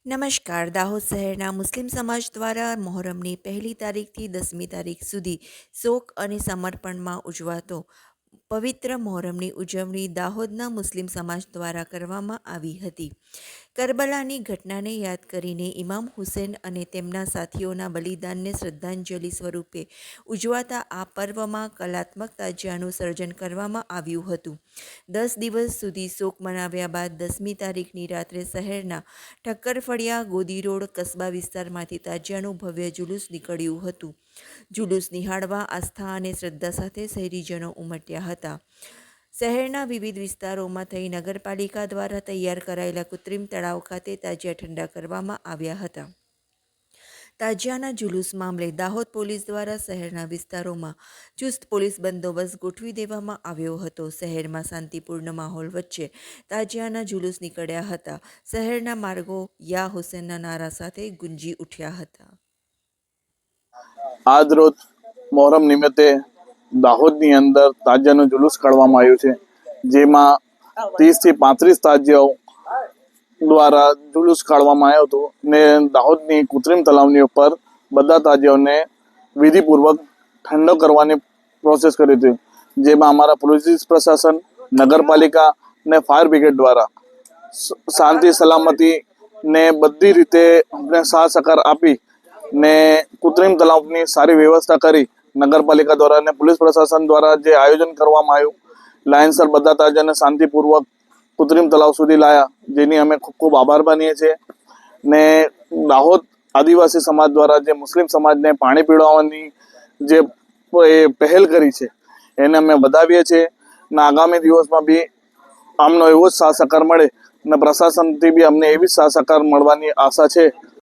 નમસ્કાર. દાહોદ શહેરના મુસ્લિમ સમાજ દ્વારા મોહરમની 1લી તારીખથી 10મી તારીખ સુધી શોક અને સમર્પણમાં ઉજવાતો પવિત્ર મોહરમની ઉજવણી દાહોદના મુસ્લિમ સમાજ દ્વારા કરવામાં આવી હતી. કરબલાની ઘટનાને યાદ કરીને ઇમામ હુસેન અને તેમના સાથીઓના બલિદાનને શ્રદ્ધાંજલિ સ્વરૂપે ઉજવાતા આ પર્વમાં કલાત્મક તાજિયાનું સર્જન કરવામાં આવ્યું હતું. 10 દિવસ સુધી શોક મનાવ્યા બાદ 10મી તારીખની રાત્રે શહેરના ઠક્કરફળિયા ગોદી રોડ કસ્બા વિસ્તારમાંથી તાજિયાનું ભવ્ય જુલુસ નીકળ્યું હતું. જુલુસ નિહાળવા આસ્થા અને શ્રદ્ધા સાથે શહેરીજનો ઉમટ્યા હતા. શહેરના વિવિધ વિસ્તારોમાં થઈ નગરપાલિકા દ્વારા તૈયાર કરાયેલા કૃત્રિમ તળાવ ખાતે તાજિયા ઠંડા કરવામાં આવ્યા હતા. તાજિયાના જુલુસ મામલે દાહોદ પોલીસ દ્વારા શહેરના વિસ્તારોમાં ચુસ્ત પોલીસ બંદોબસ્ત ગોઠવી દેવામાં આવ્યો હતો. શહેરમાં શાંતિપૂર્ણ માહોલ વચ્ચે તાજિયાના જુલુસ નીકળ્યા હતા. શહેરના માર્ગો યા હુસેનના નારા સાથે ગુંજી ઉઠ્યા હતા. આજ રોજ મોહરમ નિમિત્તે દાહોદની અંદર તાજિયાનું જુલુસ કાઢવામાં આવ્યું છે, જેમાં 30 થી 35 તાજિયાઓ દ્વારા જુલુસ કાઢવામાં આવ્યો હતો ને દાહોદની કૃત્રિમ તલાવની ઉપર બધા તાજિયાઓને વિધિપૂર્વક ઠંડો કરવાની પ્રોસેસ કરી હતી, જેમાં અમારા પોલીસ પ્રશાસન, નગરપાલિકા ને ફાયર બ્રિગેડ દ્વારા શાંતિ સલામતી ને બધી રીતે અમને સાથ સહકાર આપી ને કૃત્રિમ તલાવની સારી વ્યવસ્થા કરી નગરપાલિકા દ્વારા અને પોલીસ પ્રશાસન દ્વારા જે આયોજન કરવામાં આવ્યું, લાઇનસર બધા તાજિયાને શાંતિપૂર્વક કૃત્રિમ તલાવ સુધી લાયા, જેની અમે ખૂબ ખૂબ આભાર માનીએ છીએ. ને દાહોદ આદિવાસી સમાજ દ્વારા જે મુસ્લિમ સમાજને પાણી પીવડાવવાની જે પહેલ કરી છે એને અમે વધાવીએ છીએ ને આગામી દિવસમાં બી આમનો એવો જ સાથ સહકાર મળે અને પ્રશાસનથી બી અમને એવી જ સાથ સહકાર મળવાની આશા છે.